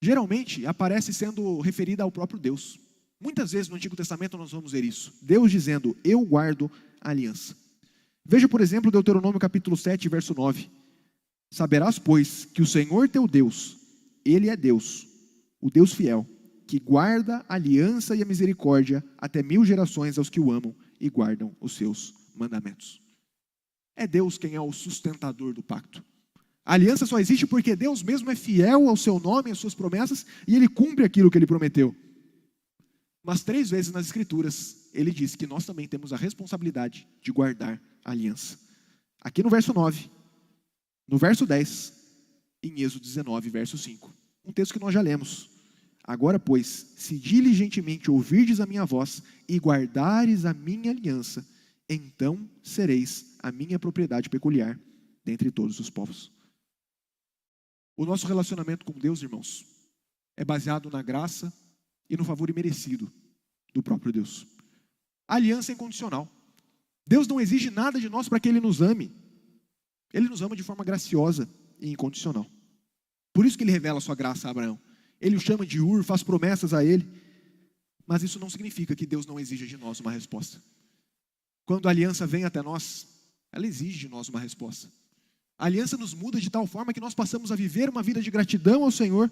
geralmente aparece sendo referida ao próprio Deus. Muitas vezes no Antigo Testamento nós vamos ver isso. Deus dizendo: eu guardo a aliança. Veja, por exemplo, Deuteronômio capítulo 7, verso 9. Saberás, pois, que o Senhor teu Deus, Ele é Deus, o Deus fiel, que guarda a aliança e a misericórdia até 1000 gerações aos que o amam e guardam os seus mandamentos. É Deus quem é o sustentador do pacto. A aliança só existe porque Deus mesmo é fiel ao seu nome, às suas promessas, e Ele cumpre aquilo que Ele prometeu. Mas 3 vezes nas Escrituras, Ele diz que nós também temos a responsabilidade de guardar a aliança. Aqui no verso 9, no verso 10, em Êxodo 19, verso 5. Um texto que nós já lemos. Agora, pois, se diligentemente ouvirdes a minha voz e guardares a minha aliança, então sereis a minha propriedade peculiar dentre todos os povos. O nosso relacionamento com Deus, irmãos, é baseado na graça e no favor imerecido do próprio Deus. A aliança é incondicional. Deus não exige nada de nós para que Ele nos ame. Ele nos ama de forma graciosa e incondicional. Por isso que Ele revela a sua graça a Abraão. Ele o chama de Ur, faz promessas a ele. Mas isso não significa que Deus não exija de nós uma resposta. Quando a aliança vem até nós, ela exige de nós uma resposta. A aliança nos muda de tal forma que nós passamos a viver uma vida de gratidão ao Senhor,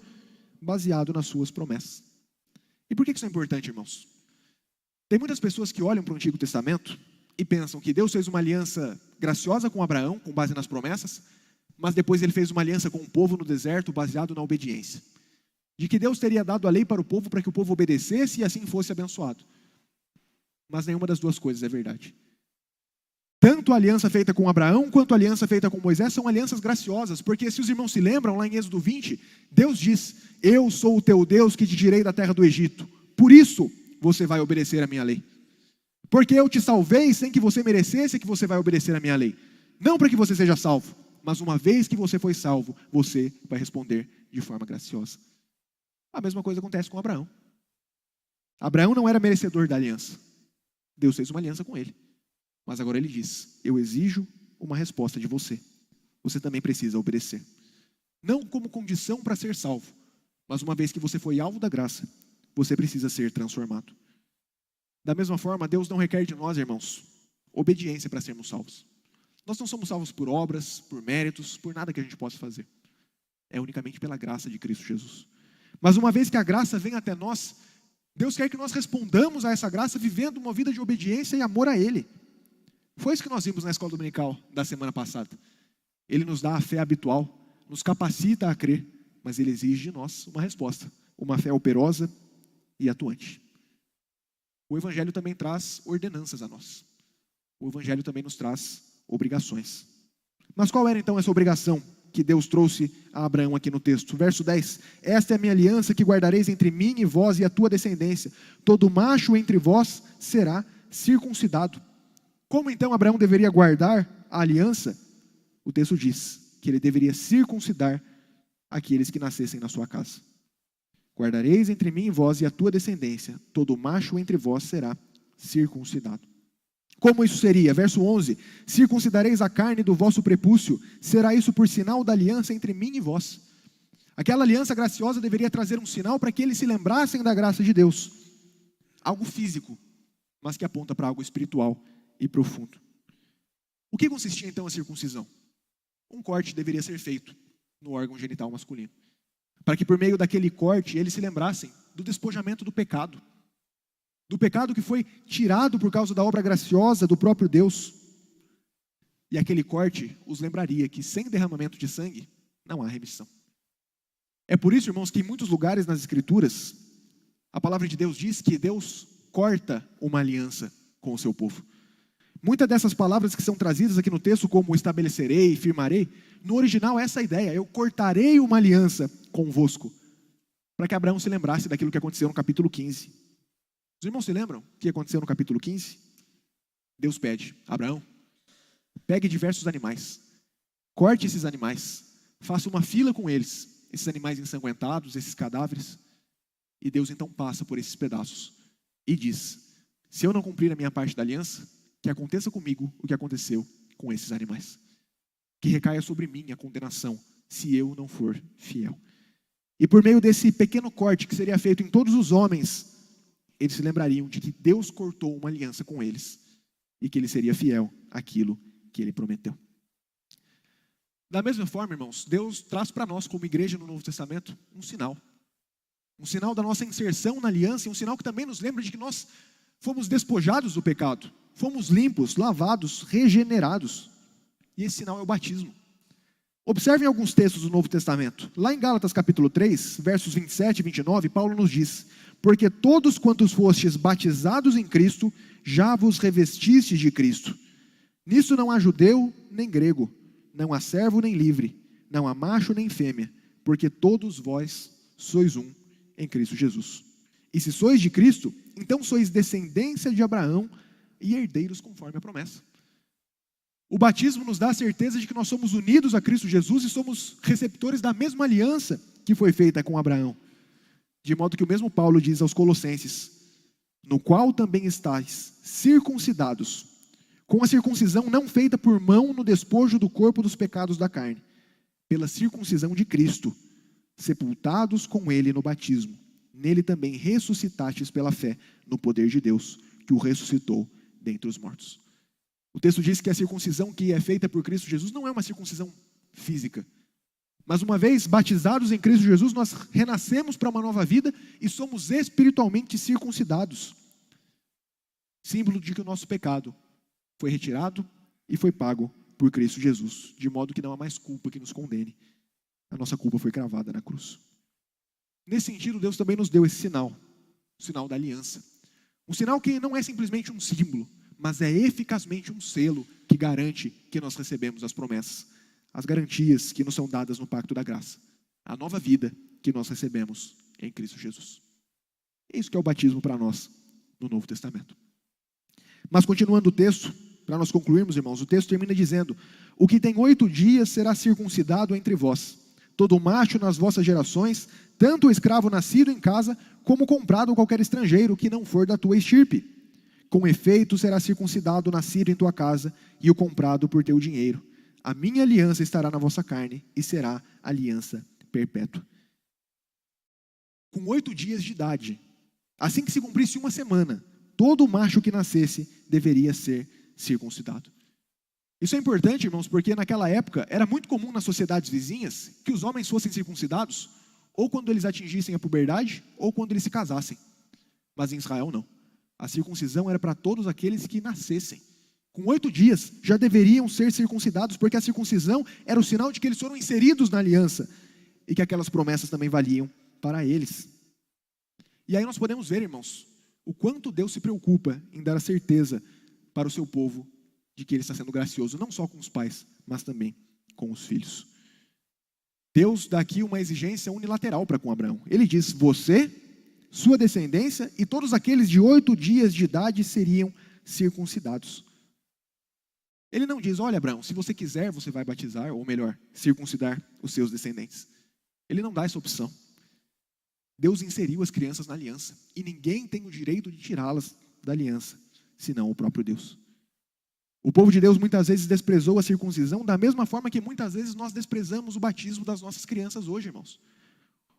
baseado nas suas promessas. E por que isso é importante, irmãos? Tem muitas pessoas que olham para o Antigo Testamento e pensam que Deus fez uma aliança graciosa com Abraão, com base nas promessas, mas depois Ele fez uma aliança com o povo no deserto, baseado na obediência. De que Deus teria dado a lei para o povo para que o povo obedecesse e assim fosse abençoado. Mas nenhuma das duas coisas é verdade. Tanto a aliança feita com Abraão, quanto a aliança feita com Moisés são alianças graciosas, porque se os irmãos se lembram, lá em Êxodo 20, Deus diz: eu sou o teu Deus que te tirei da terra do Egito, por isso você vai obedecer a minha lei. Porque eu te salvei sem que você merecesse, que você vai obedecer a minha lei. Não para que você seja salvo, mas uma vez que você foi salvo, você vai responder de forma graciosa. A mesma coisa acontece com Abraão. Abraão não era merecedor da aliança. Deus fez uma aliança com ele. Mas agora ele diz: eu exijo uma resposta de você. Você também precisa obedecer. Não como condição para ser salvo, mas uma vez que você foi alvo da graça, você precisa ser transformado. Da mesma forma, Deus não requer de nós, irmãos, obediência para sermos salvos. Nós não somos salvos por obras, por méritos, por nada que a gente possa fazer. É unicamente pela graça de Cristo Jesus. Mas uma vez que a graça vem até nós, Deus quer que nós respondamos a essa graça vivendo uma vida de obediência e amor a Ele. Foi isso que nós vimos na escola dominical da semana passada. Ele nos dá a fé habitual, nos capacita a crer, mas Ele exige de nós uma resposta, uma fé operosa e atuante. O Evangelho também traz ordenanças a nós. O Evangelho também nos traz obrigações. Mas qual era então essa obrigação que Deus trouxe a Abraão aqui no texto? Verso 10. Esta é a minha aliança que guardareis entre mim e vós e a tua descendência. Todo macho entre vós será circuncidado. Como então Abraão deveria guardar a aliança? O texto diz que ele deveria circuncidar aqueles que nascessem na sua casa. Guardareis entre mim e vós e a tua descendência. Todo macho entre vós será circuncidado. Como isso seria? Verso 11. Circuncidareis a carne do vosso prepúcio. Será isso por sinal da aliança entre mim e vós. Aquela aliança graciosa deveria trazer um sinal para que eles se lembrassem da graça de Deus. Algo físico, mas que aponta para algo espiritual e profundo. O que consistia então a circuncisão? Um corte deveria ser feito no órgão genital masculino, para que por meio daquele corte eles se lembrassem do despojamento do pecado que foi tirado por causa da obra graciosa do próprio Deus. E aquele corte os lembraria que sem derramamento de sangue não há remissão. É por isso, irmãos, que em muitos lugares nas Escrituras a palavra de Deus diz que Deus corta uma aliança com o seu povo. Muitas dessas palavras que são trazidas aqui no texto, como estabelecerei, firmarei, no original é essa ideia: eu cortarei uma aliança convosco, para que Abraão se lembrasse daquilo que aconteceu no capítulo 15. Os irmãos se lembram o que aconteceu no capítulo 15? Deus pede: Abraão, pegue diversos animais, corte esses animais, faça uma fila com eles, esses animais ensanguentados, esses cadáveres, e Deus então passa por esses pedaços e diz: se eu não cumprir a minha parte da aliança, que aconteça comigo o que aconteceu com esses animais. Que recaia sobre mim a condenação, se eu não for fiel. E por meio desse pequeno corte que seria feito em todos os homens, eles se lembrariam de que Deus cortou uma aliança com eles e que ele seria fiel àquilo que ele prometeu. Da mesma forma, irmãos, Deus traz para nós, como igreja no Novo Testamento, um sinal. Um sinal da nossa inserção na aliança e um sinal que também nos lembra de que nós fomos despojados do pecado. Fomos limpos, lavados, regenerados. E esse sinal é o batismo. Observem alguns textos do Novo Testamento. Lá em Gálatas capítulo 3, versos 27 e 29, Paulo nos diz: porque todos quantos fostes batizados em Cristo, já vos revestistes de Cristo. Nisso não há judeu nem grego, não há servo nem livre, não há macho nem fêmea, porque todos vós sois um em Cristo Jesus. E se sois de Cristo, então sois descendência de Abraão e herdeiros conforme a promessa. O batismo nos dá a certeza de que nós somos unidos a Cristo Jesus e somos receptores da mesma aliança que foi feita com Abraão. De modo que o mesmo Paulo diz aos Colossenses: no qual também estáis circuncidados, com a circuncisão não feita por mão no despojo do corpo dos pecados da carne, pela circuncisão de Cristo, sepultados com ele no batismo. Nele também ressuscitastes pela fé no poder de Deus, que o ressuscitou dentre os mortos. O texto diz que a circuncisão que é feita por Cristo Jesus não é uma circuncisão física. Mas uma vez batizados em Cristo Jesus, nós renascemos para uma nova vida e somos espiritualmente circuncidados. Símbolo de que o nosso pecado foi retirado e foi pago por Cristo Jesus, de modo que não há mais culpa que nos condene. A nossa culpa foi cravada na cruz. Nesse sentido, Deus também nos deu esse sinal, o sinal da aliança. Um sinal que não é simplesmente um símbolo, mas é eficazmente um selo que garante que nós recebemos as promessas, as garantias que nos são dadas no pacto da graça, a nova vida que nós recebemos em Cristo Jesus. É isso que é o batismo para nós no Novo Testamento. Mas continuando o texto, para nós concluirmos, irmãos, o texto termina dizendo: o que tem 8 dias será circuncidado entre vós, todo macho nas vossas gerações, tanto o escravo nascido em casa, como comprado ou qualquer estrangeiro que não for da tua estirpe. Com efeito será circuncidado o nascido em tua casa e o comprado por teu dinheiro. A minha aliança estará na vossa carne e será aliança perpétua. Com 8 dias de idade, assim que se cumprisse uma semana, todo macho que nascesse deveria ser circuncidado. Isso é importante, irmãos, porque naquela época era muito comum nas sociedades vizinhas que os homens fossem circuncidados ou quando eles atingissem a puberdade ou quando eles se casassem. Mas em Israel não. A circuncisão era para todos aqueles que nascessem. Com 8 dias já deveriam ser circuncidados, porque a circuncisão era o sinal de que eles foram inseridos na aliança e que aquelas promessas também valiam para eles. E aí nós podemos ver, irmãos, o quanto Deus se preocupa em dar a certeza para o seu povo de que Ele está sendo gracioso, não só com os pais, mas também com os filhos. Deus dá aqui uma exigência unilateral para com Abraão. Ele diz: você, sua descendência e todos aqueles de 8 dias de idade seriam circuncidados. Ele não diz: olha, Abraão, se você quiser, você vai batizar, ou melhor, circuncidar os seus descendentes. Ele não dá essa opção. Deus inseriu as crianças na aliança, e ninguém tem o direito de tirá-las da aliança, senão o próprio Deus. O povo de Deus muitas vezes desprezou a circuncisão da mesma forma que muitas vezes nós desprezamos o batismo das nossas crianças hoje, irmãos.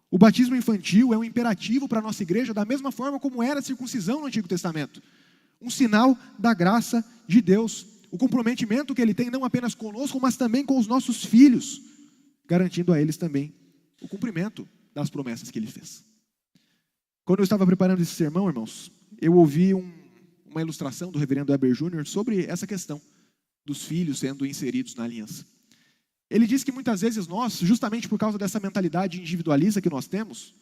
O batismo infantil é um imperativo para a nossa igreja da mesma forma como era a circuncisão no Antigo Testamento. Um sinal da graça de Deus. O comprometimento que Ele tem não apenas conosco, mas também com os nossos filhos, garantindo a eles também o cumprimento das promessas que Ele fez. Quando eu estava preparando esse sermão, irmãos, eu ouvi uma ilustração do reverendo Heber Júnior sobre essa questão dos filhos sendo inseridos na aliança. Ele diz que muitas vezes nós, justamente por causa dessa mentalidade individualista que nós temos,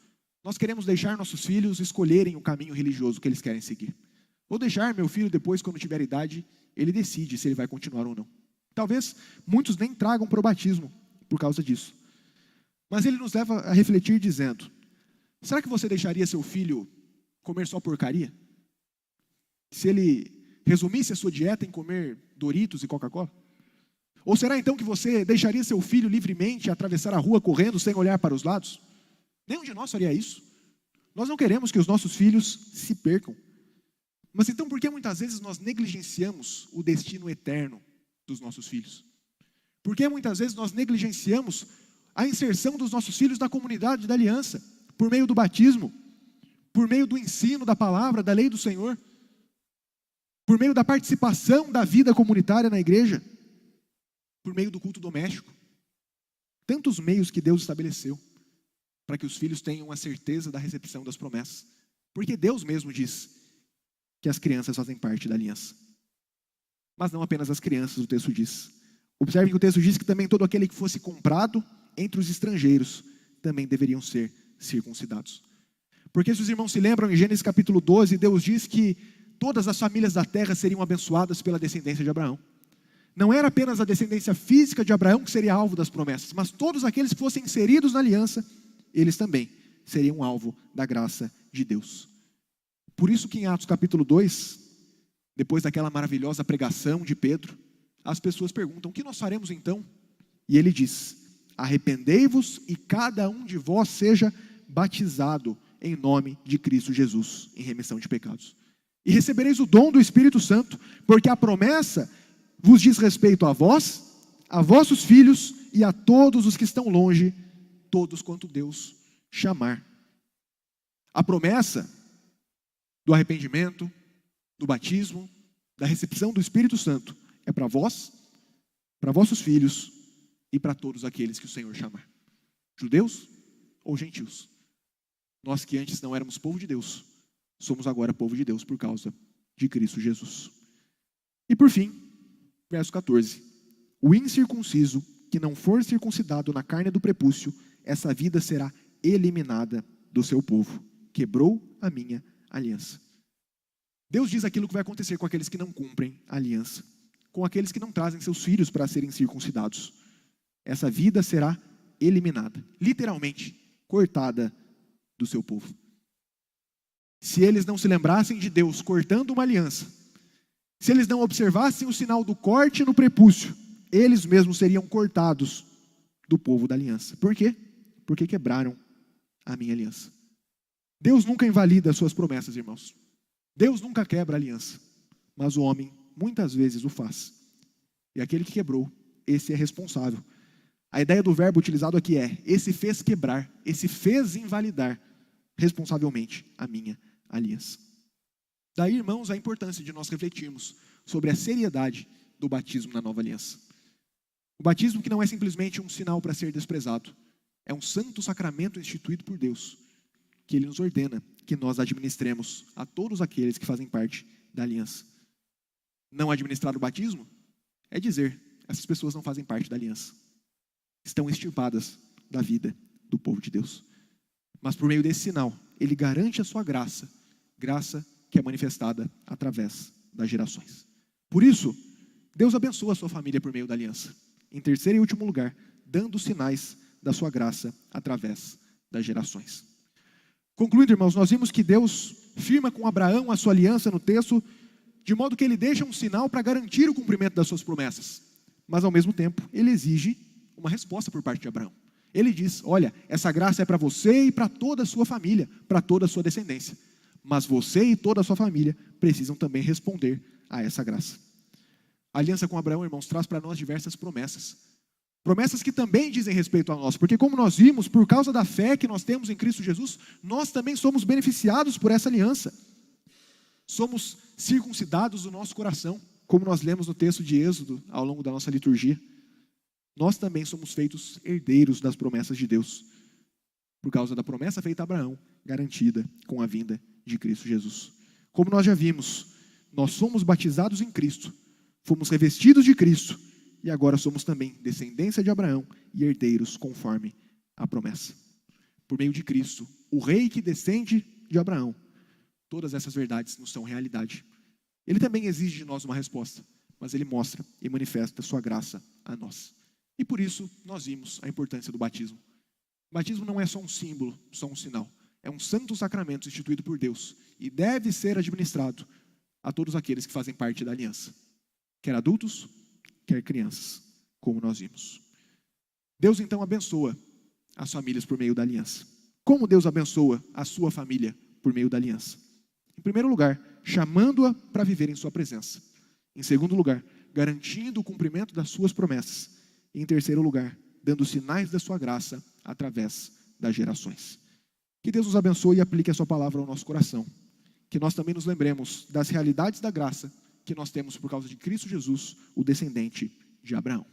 nós queremos deixar nossos filhos escolherem o caminho religioso que eles querem seguir. Ou deixar meu filho depois, quando tiver idade, ele decide se ele vai continuar ou não. Talvez muitos nem tragam para o batismo por causa disso. Mas ele nos leva a refletir dizendo: será que você deixaria seu filho comer só porcaria? Se ele resumisse a sua dieta em comer Doritos e Coca-Cola? Ou será então que você deixaria seu filho livremente atravessar a rua correndo sem olhar para os lados? Nenhum de nós faria isso. Nós não queremos que os nossos filhos se percam. Mas então por que muitas vezes nós negligenciamos o destino eterno dos nossos filhos? Por que muitas vezes nós negligenciamos a inserção dos nossos filhos na comunidade da aliança, por meio do batismo, por meio do ensino da palavra, da lei do Senhor, por meio da participação da vida comunitária na igreja, por meio do culto doméstico? Tantos meios que Deus estabeleceu para que os filhos tenham a certeza da recepção das promessas. Porque Deus mesmo diz que as crianças fazem parte da aliança. Mas não apenas as crianças, o texto diz. Observem que o texto diz que também todo aquele que fosse comprado entre os estrangeiros também deveriam ser circuncidados. Porque se os irmãos se lembram, em Gênesis capítulo 12, Deus diz que todas as famílias da terra seriam abençoadas pela descendência de Abraão. Não era apenas a descendência física de Abraão que seria alvo das promessas, mas todos aqueles que fossem inseridos na aliança, eles também seriam alvo da graça de Deus. Por isso que em Atos capítulo 2, depois daquela maravilhosa pregação de Pedro, as pessoas perguntam: o que nós faremos então? E ele diz: arrependei-vos e cada um de vós seja batizado em nome de Cristo Jesus, em remissão de pecados. E recebereis o dom do Espírito Santo, porque a promessa vos diz respeito a vós, a vossos filhos e a todos os que estão longe, todos quanto Deus chamar. A promessa do arrependimento, do batismo, da recepção do Espírito Santo é para vós, para vossos filhos e para todos aqueles que o Senhor chamar. Judeus ou gentios. Nós que antes não éramos povo de Deus, somos agora povo de Deus por causa de Cristo Jesus. E por fim, verso 14. O incircunciso que não for circuncidado na carne do prepúcio, essa vida será eliminada do seu povo. Quebrou a minha aliança. Deus diz aquilo que vai acontecer com aqueles que não cumprem a aliança, com aqueles que não trazem seus filhos para serem circuncidados. Essa vida será eliminada, literalmente, cortada do seu povo. Se eles não se lembrassem de Deus cortando uma aliança, se eles não observassem o sinal do corte no prepúcio, eles mesmos seriam cortados do povo da aliança. Por quê? Porque quebraram a minha aliança. Deus nunca invalida as suas promessas, irmãos. Deus nunca quebra a aliança, mas o homem muitas vezes o faz. E aquele que quebrou, esse é responsável. A ideia do verbo utilizado aqui é: esse fez quebrar, esse fez invalidar responsavelmente a minha aliança. Daí, irmãos, a importância de nós refletirmos sobre a seriedade do batismo na nova aliança. O batismo que não é simplesmente um sinal para ser desprezado, é um santo sacramento instituído por Deus, que Ele nos ordena que nós administremos a todos aqueles que fazem parte da aliança. Não administrar o batismo é dizer, essas pessoas não fazem parte da aliança. Estão extirpadas da vida do povo de Deus. Mas por meio desse sinal, Ele garante a sua graça, graça que é manifestada através das gerações. Por isso, Deus abençoa a sua família por meio da aliança. Em terceiro e último lugar, dando sinais da sua graça através das gerações. Concluindo, irmãos, nós vimos que Deus firma com Abraão a sua aliança no texto, de modo que Ele deixa um sinal para garantir o cumprimento das suas promessas. Mas, ao mesmo tempo, Ele exige uma resposta por parte de Abraão. Ele diz, olha, essa graça é para você e para toda a sua família, para toda a sua descendência. Mas você e toda a sua família precisam também responder a essa graça. A aliança com Abraão, irmãos, traz para nós diversas promessas. Promessas que também dizem respeito a nós, porque como nós vimos, por causa da fé que nós temos em Cristo Jesus, nós também somos beneficiados por essa aliança. Somos circuncidados do nosso coração, como nós lemos no texto de Êxodo, ao longo da nossa liturgia. Nós também somos feitos herdeiros das promessas de Deus, por causa da promessa feita a Abraão, garantida com a vinda de Cristo Jesus. Como nós já vimos, nós somos batizados em Cristo, fomos revestidos de Cristo, e agora somos também descendência de Abraão e herdeiros conforme a promessa. Por meio de Cristo, o rei que descende de Abraão, todas essas verdades nos são realidade. Ele também exige de nós uma resposta, mas Ele mostra e manifesta a sua graça a nós. E por isso nós vimos a importância do batismo. O batismo não é só um símbolo, só um sinal. É um santo sacramento instituído por Deus e deve ser administrado a todos aqueles que fazem parte da aliança, quer adultos, quer crianças, como nós vimos. Deus então abençoa as famílias por meio da aliança. Como Deus abençoa a sua família por meio da aliança? Em primeiro lugar, chamando-a para viver em sua presença. Em segundo lugar, garantindo o cumprimento das suas promessas. E em terceiro lugar, dando sinais da sua graça através das gerações. Que Deus nos abençoe e aplique a sua palavra ao nosso coração. Que nós também nos lembremos das realidades da graça que nós temos por causa de Cristo Jesus, o descendente de Abraão.